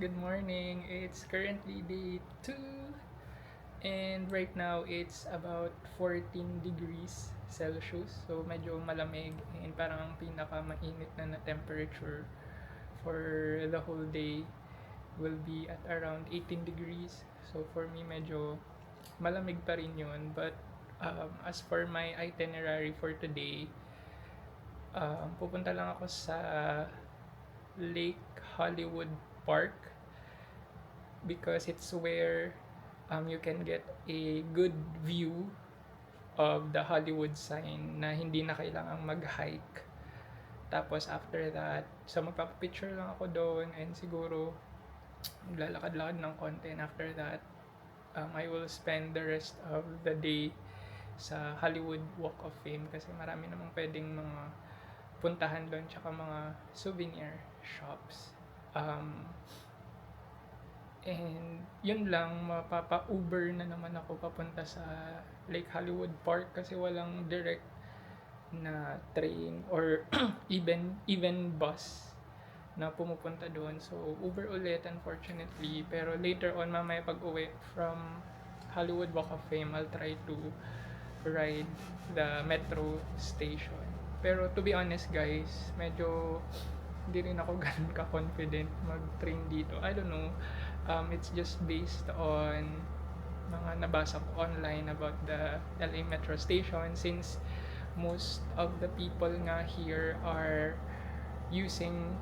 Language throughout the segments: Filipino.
good morning. It's currently day 2 and right now it's about 14 degrees Celsius. So medyo malamig and parang ang pinaka-mainit na temperature for the whole day will be at around 18 degrees. So for me medyo malamig pa rin yun. But as for my itinerary for today, pupunta lang ako sa Lake Hollywood Park because it's where you can get a good view of the Hollywood sign na hindi na kailangang mag-hike. Tapos after that, so magpapapicture lang ako doon and siguro maglalakad-lakad ng konti. And after that, I will spend the rest of the day sa Hollywood Walk of Fame kasi marami namang pwedeng mga puntahan doon tsaka mga souvenir shops. And yun lang, mapapa-Uber na naman ako papunta sa Lake Hollywood Park kasi walang direct na train or even bus na pumupunta doon. So Uber ulit unfortunately, pero later on mamaya pag-uwi from Hollywood Walk of Fame, I'll try to ride the metro station. Pero to be honest guys, medyo hindi rin ako ganun ka-confident mag-train dito. I don't know. It's just based on mga nabasa ko online about the LA Metro Station since most of the people nga here are using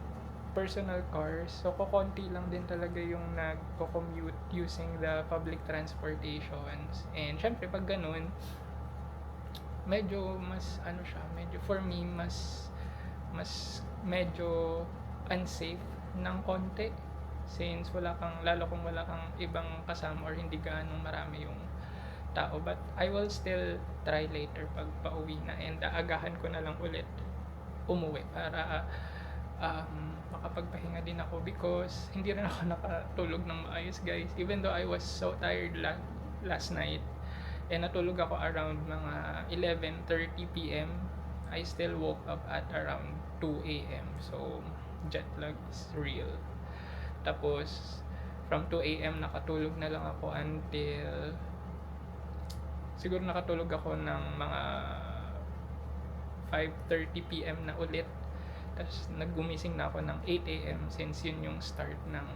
personal cars. So, kukonti lang din talaga yung nagko-commute using the public transportations. And syempre, pag ganun, medyo mas medyo for me mas medyo unsafe ng konti since lalo kung wala kang ibang kasama or hindi gaano marami yung tao. But I will still try later pag pauwi na and aagahan ko na lang ulit umuwi para makapagpahinga din ako because hindi rin ako nakatulog ng maayos guys, even though I was so tired last night. And natulog ako around mga 11:30 p.m. I still woke up at around 2 a.m. So, jet lag is real. Tapos, from 2 a.m. nakatulog na lang ako until siguro nakatulog ako ng mga 5:30 p.m. na ulit. Tapos, naggumising na ako ng 8 a.m. since yun yung start ng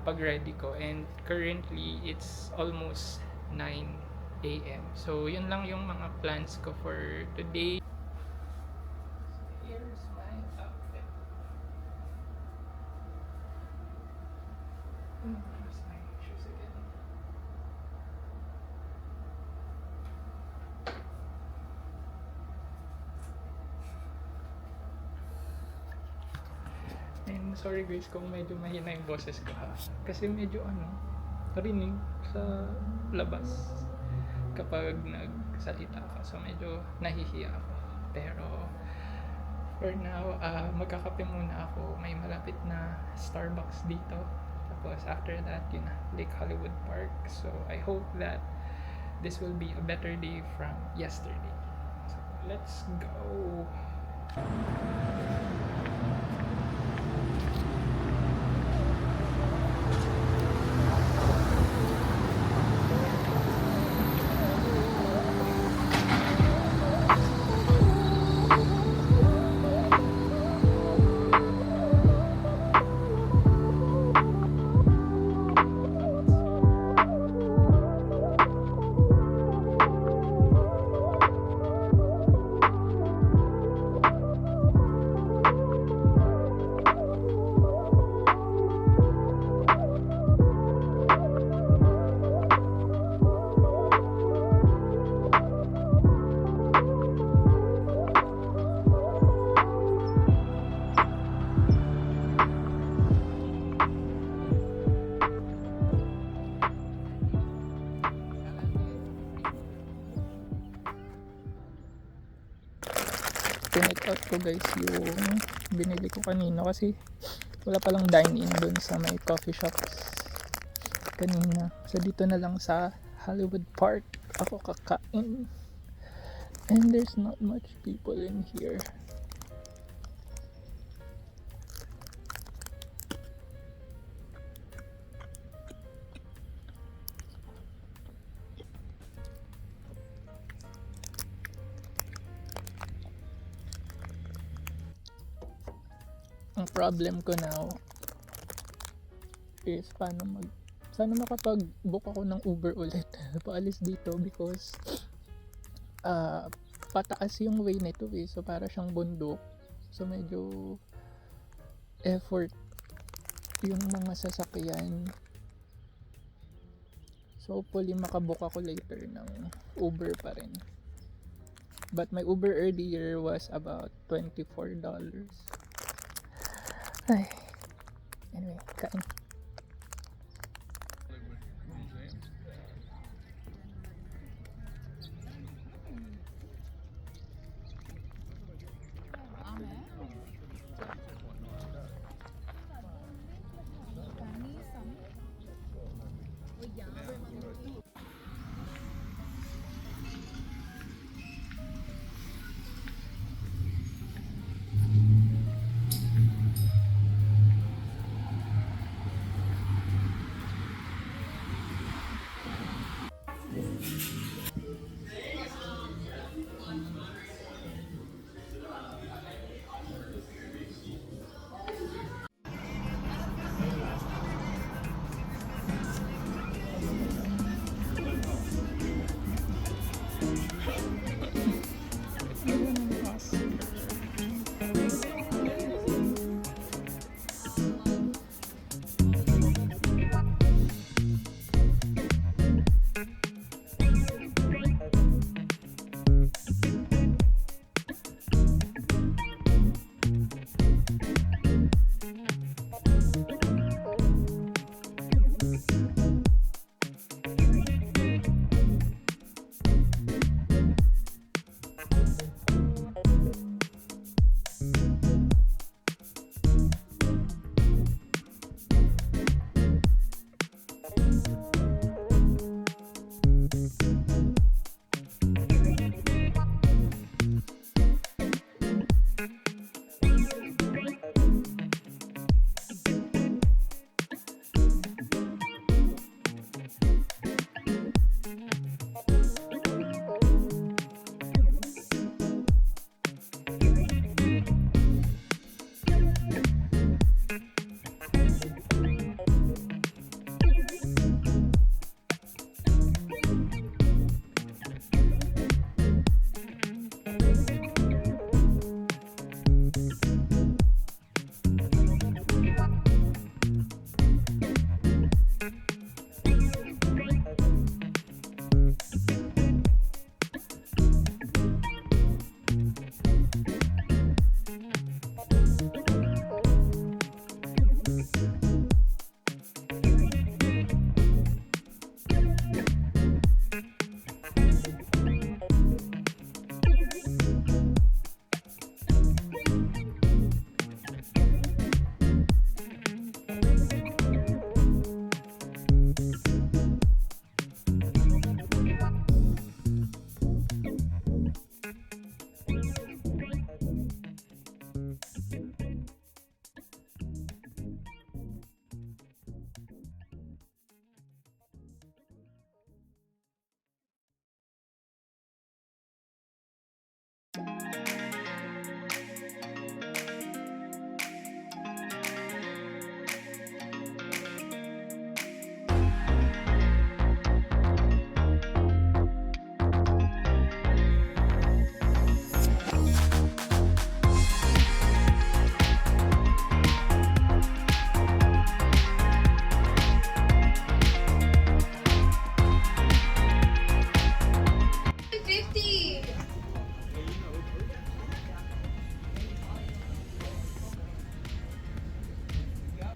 pag-ready ko. And currently, it's almost 9 a.m. So, yun lang yung mga plans ko for today. Here's my outfit. Where's my shoes again? And sorry guys kung medyo mahina yung boses ko ha. Kasi medyo rinig sa labas kapag nagsalita ako. So medyo nahihiya ako. Pero for now, magkakape muna ako. May malapit na Starbucks dito. Tapos after that, yun na, Lake Hollywood Park. So I hope that this will be a better day from yesterday. So let's go! Pinik out ko guys yung binili ko kanina kasi wala palang dine-in dun sa may coffee shops kanina. So dito na lang sa Hollywood Park ako kakain. And there's not much people in here. problem ko now is sana makapag-book ako ng Uber ulit paalis dito because pataas yung way nito so para siyang bundok, so medyo effort yung mga sasakyan, so hopefully makabook ako later ng Uber pa rin, but my Uber earlier was about $24. Ay, anyway, kain.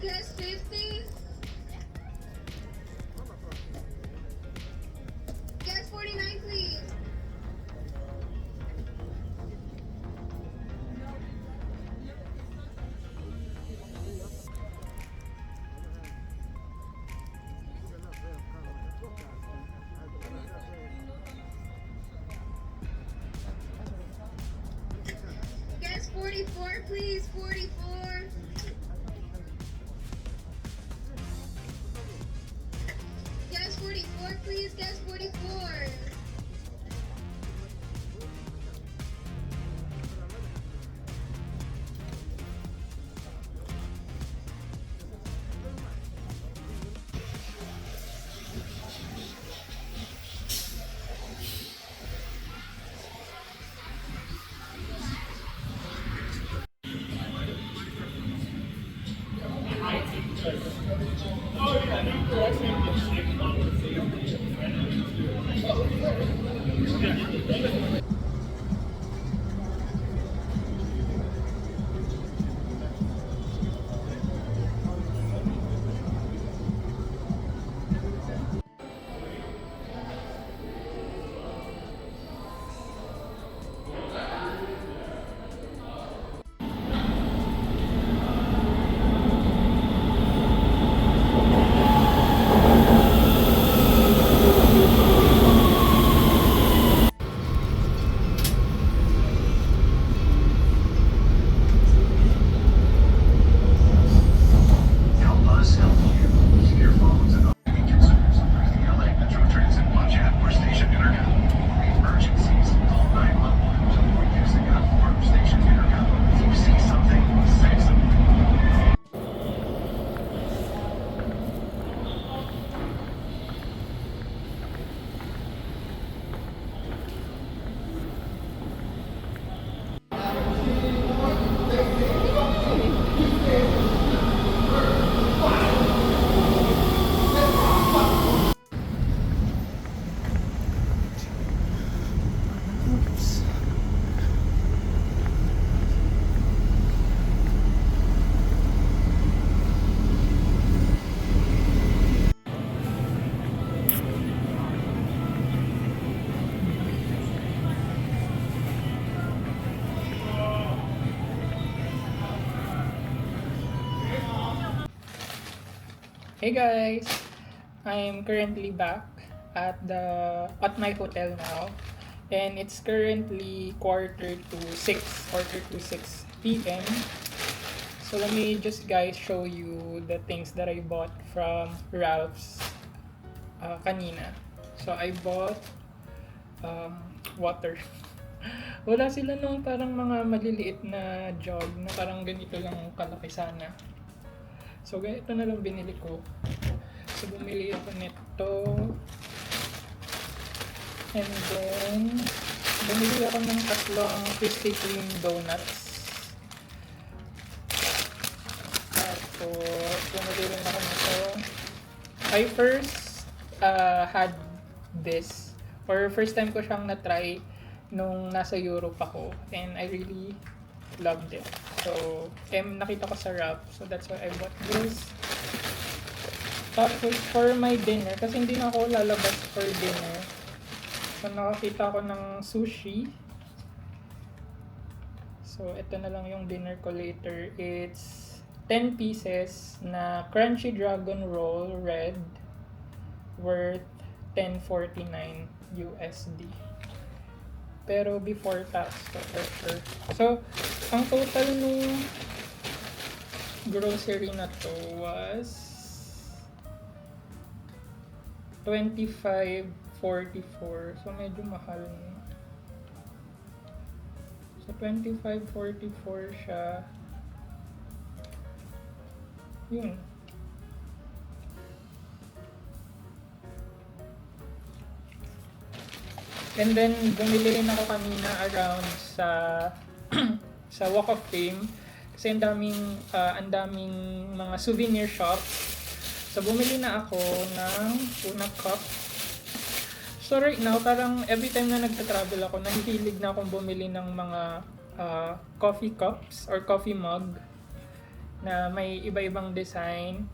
Gas 50. Gas 49, please. Gas 44, please. 44. Gas 44, please. Gas 44. Hey guys, I'm currently back at my hotel now, and it's currently quarter to six p.m. So let me just guys show you the things that I bought from Ralph's kanina. So I bought water. Wala sila nung parang mga maliliit na jug na parang ganito lang kalaki sana. So, ito na lang binili ko. So, bumili ako nito. And then, bumili ako ng tatlong Krispy Kreme donuts. Tapos, bumili rin ako nito. I first had this, or first time ko siyang na-try nung nasa Europe ako. And I really loved it. So, nakita ko sa Ralph. So, that's why I bought this. Tapos, for my dinner, kasi hindi na ako lalabas for dinner. So, nakakita ko ng sushi. So, ito na lang yung dinner ko later. It's 10 pieces na Crunchy Dragon Roll Red worth $10.49 USD. Pero before tax to for sure. So, ang total nung grocery na to was $25.44. So, medyo mahal na. So, $25.44 siya. Yun. And then, bumili rin ako kanina around sa sa Walk of Fame. Kasi ang daming mga souvenir shops. So, bumili na ako ng unang cup. So, right now, parang every time na nagta-travel ako, nahihilig na akong bumili ng mga coffee cups or coffee mug na may iba-ibang design.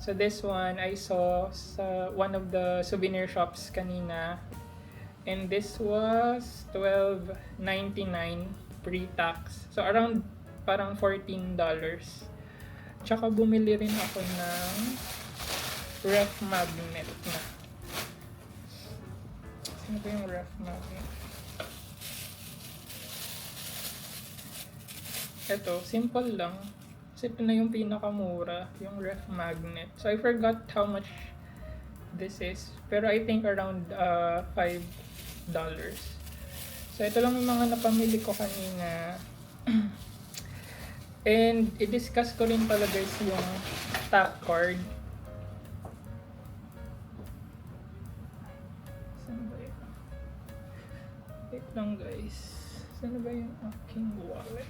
So, this one, I saw sa one of the souvenir shops kanina. And this was $12.99 pre-tax. So, around parang $14. Tsaka bumili rin ako ng ref magnet na. Sino ba yung ref magnet? Ito, simple lang. Kasi ito na yung pinakamura, yung ref magnet. So, I forgot how much this is. Pero I think around $5. So, ito lang yung mga napamili ko kanina. And, i-discuss ko rin pala guys yung tap card. Saan ba yun? Wait lang guys. Saan ba yung aking wallet?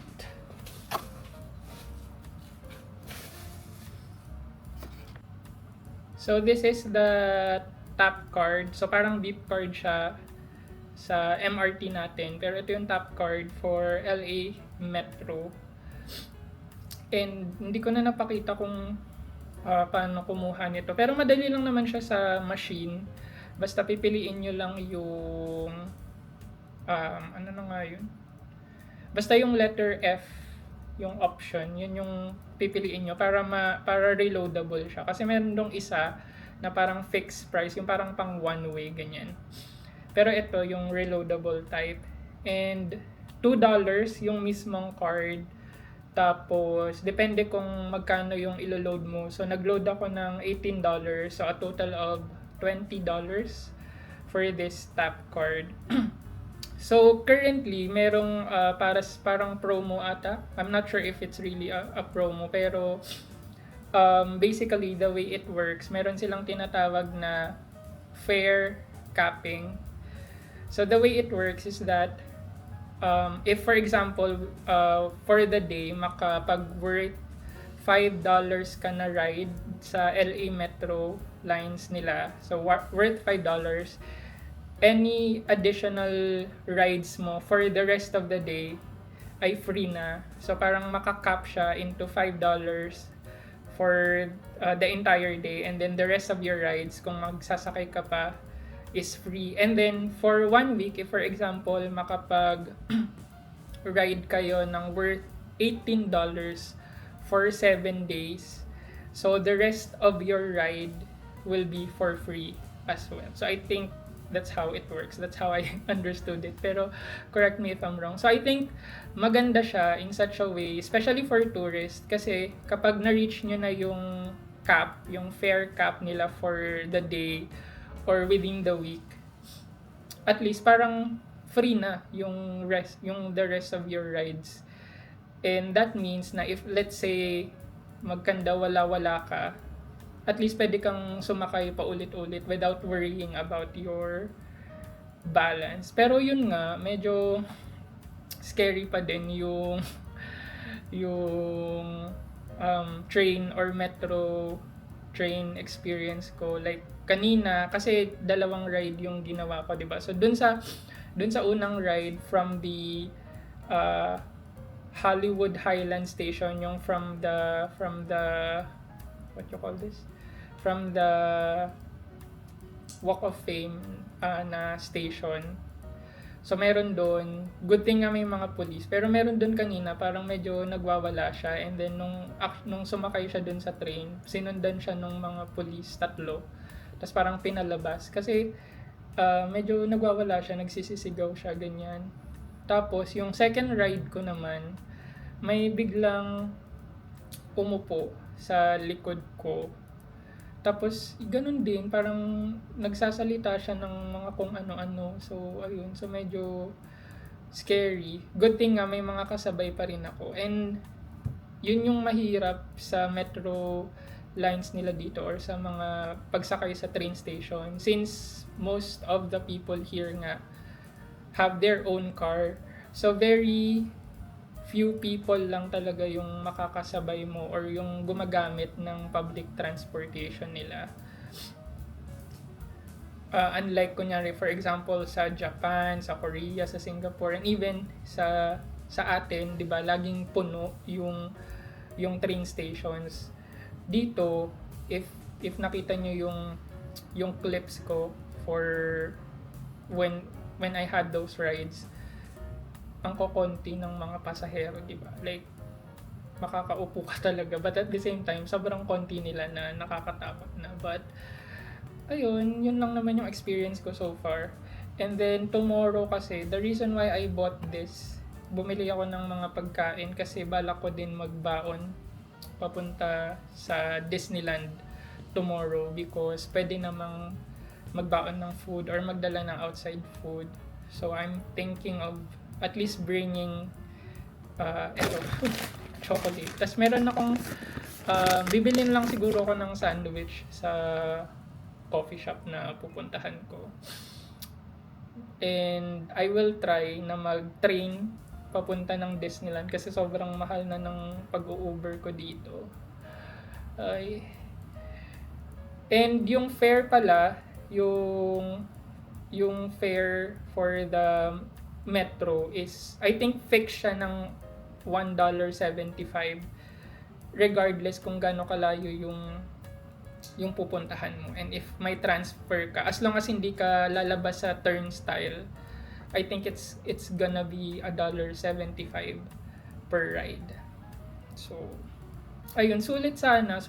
So, this is the tap card. So, parang beep card siya sa MRT natin. Pero ito yung tap card for LA Metro. And hindi ko na napakita kung paano kumuha nito. Pero madali lang naman siya sa machine. Basta pipiliin nyo lang yung ano na nga yun? Basta yung letter F, yung option, yun yung pipiliin nyo para reloadable siya. Kasi meron dong isa na parang fixed price, yung parang pang one way, ganyan. Pero ito, yung reloadable type. And $2 yung mismong card. Tapos, depende kung magkano yung ilo-load mo. So, nag-load ako ng $18. So, a total of $20 for this tap card. So, currently, merong parang promo ata. I'm not sure if it's really a promo. Pero, basically, the way it works, meron silang tinatawag na fare capping. So, the way it works is that if for example, for the day, makapag-worth $5 ka na ride sa LA Metro lines nila, so worth $5, any additional rides mo for the rest of the day ay free na. So parang makakap siya into $5 for the entire day, and then the rest of your rides, kung magsasakay ka pa, is free. And then for 1 week, if for example makapag ride kayo ng worth $18 for 7 days, So the rest of your ride will be for free as well. So I think that's how it works. That's how I understood it. Pero correct me if I'm wrong. So I think maganda siya in such a way, especially for tourists, kasi kapag na-reach nyo na yung cap, yung fare cap nila for the day or within the week, at least parang free na yung the rest of your rides. And that means na if let's say magkanda wala ka, at least pwede kang sumakay pa ulit-ulit without worrying about your balance. Pero yun nga, medyo scary pa din yung train or metro train experience ko. Like kanina kasi dalawang ride yung ginawa ko, 'di ba? So dun sa unang ride from the Hollywood Highland Station, yung from the what you call this? From the Walk of Fame na station. So meron doon, good thing nga may mga police, pero meron doon kanina parang medyo nagwawala siya, and then nung sumakay siya doon sa train, sinundan siya nung mga police, 3. Tapos parang pinalabas kasi medyo nagwawala siya, nagsisisigaw siya, ganyan. Tapos yung second ride ko naman, may biglang umupo sa likod ko. Tapos ganun din, parang nagsasalita siya ng mga kung ano-ano. So ayun, so medyo scary. Good thing nga may mga kasabay pa rin ako. And yun yung mahirap sa metro lines nila dito or sa mga pagsakay sa train station. Since most of the people here nga have their own car, so very few people lang talaga yung makakasabay mo or yung gumagamit ng public transportation nila. Unlike kunyari for example sa Japan, sa Korea, sa Singapore, and even sa atin, 'di ba, laging puno yung train stations. Dito, if nakita nyo yung clips ko for when I had those rides, ang kokonti ng mga pasahero, di ba? Like, makakaupo ka talaga. But at the same time, sobrang konti nila na nakakatakot na. But, ayun, yun lang naman yung experience ko so far. And then, tomorrow kasi, the reason why I bought this, bumili ako ng mga pagkain kasi balak ko din magbaon papunta sa Disneyland tomorrow because pwede namang magbaon ng food or magdala ng outside food. So, I'm thinking of at least bringing ito, chocolate. Tapos meron akong bibilin lang siguro ako ng sandwich sa coffee shop na pupuntahan ko. And I will try na mag-train papunta ng Disneyland kasi sobrang mahal na ng pag-u-Uber ko dito. And yung fare pala, yung fare for the metro is, I think fixed siya ng $1.75 regardless kung gaano kalayo yung pupuntahan mo. And if may transfer ka, as long as hindi ka lalabas sa turnstile, I think it's gonna be $1.75 per ride. So, ayun, sulit sana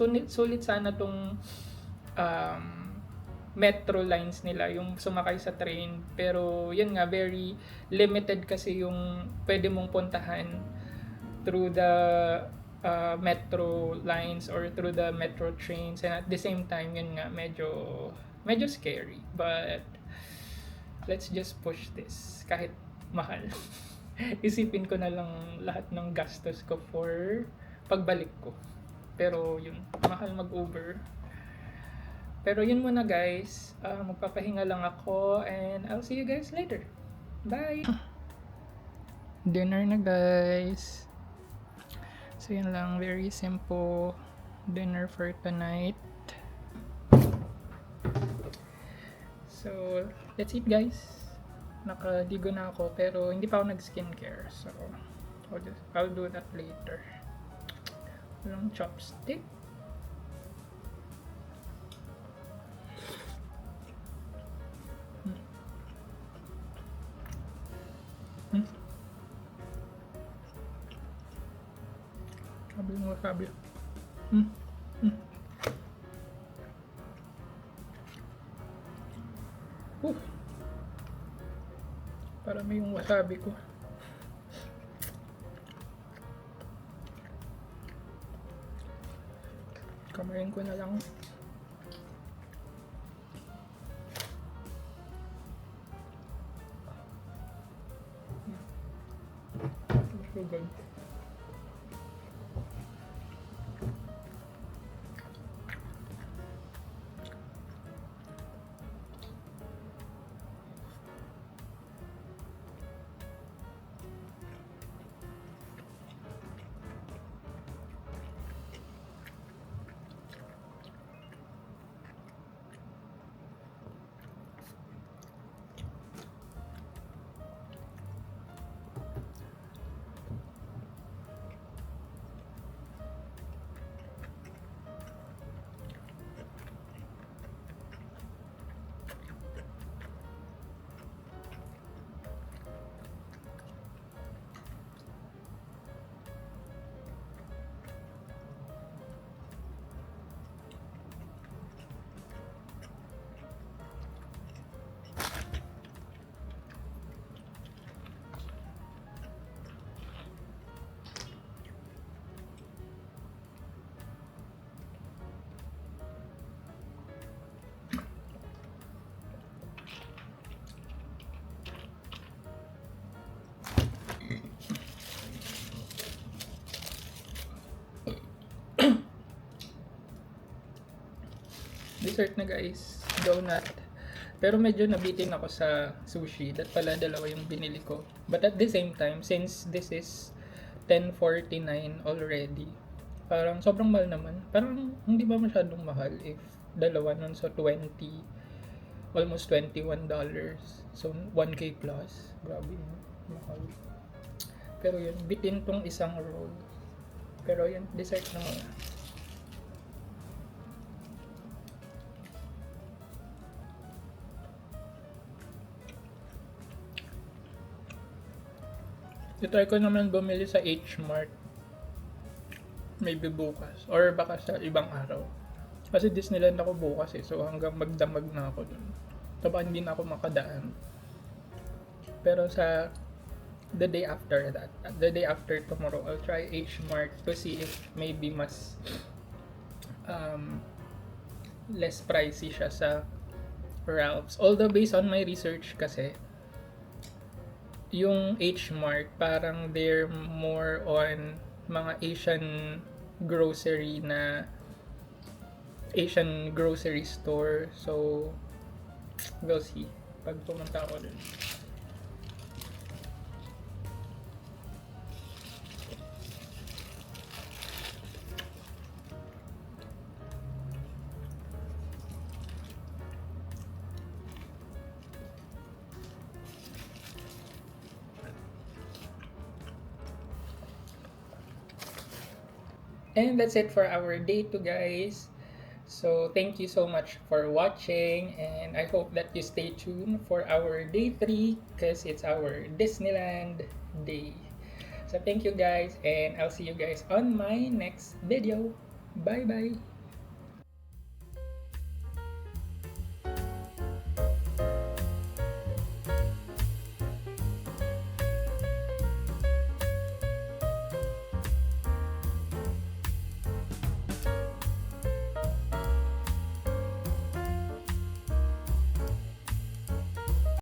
tong metro lines nila, yung sumakay sa train. Pero yun nga, very limited kasi yung pwede mong puntahan through the metro lines or through the metro trains. And at the same time, yun nga, medyo scary. But let's just push this kahit mahal. Isipin ko na lang lahat ng gastos ko for pagbalik ko. Pero yun, mahal mag-Uber. Pero yun muna guys, magpapahinga lang ako and I'll see you guys later. Bye! Dinner na guys. So yun lang, very simple dinner for tonight. So, let's eat guys. Nakaligo na ako pero hindi pa ako nag-skincare. So, I'll do that later. Walang chopstick. Sabi mo, sabi. Uh, para may yung wasabi ko. Kamayin ko na lang. So good. Dessert na guys, donut. Pero medyo nabitin ako sa sushi. That pala dalawa yung binili ko. But at the same time, since this is 10.49 already, parang sobrang mahal naman. Parang hindi ba masyadong mahal if dalawa nun, so 20, almost $21. So 1K plus. Grabe yun, mahal. Pero yun, bitin tong isang roll. Pero yun, dessert na muna. I-try ko naman bumili sa H-Mart. Maybe bukas. Or baka sa ibang araw. Kasi Disneyland ako bukas eh. So hanggang magdamag na ako dun. So baka hindi na ako makadaan. Pero sa the day after that, the day after tomorrow, I'll try H-Mart to see if maybe mas less pricey siya sa Ralph's. Although based on my research kasi, yung H-Mart, parang they're more on mga Asian grocery store. So, we'll see pag pumunta ako dun. And that's it for our day 2 guys. So thank you so much for watching, and I hope that you stay tuned for our day 3 because it's our Disneyland day. So thank you guys, and I'll see you guys on my next video. Bye bye.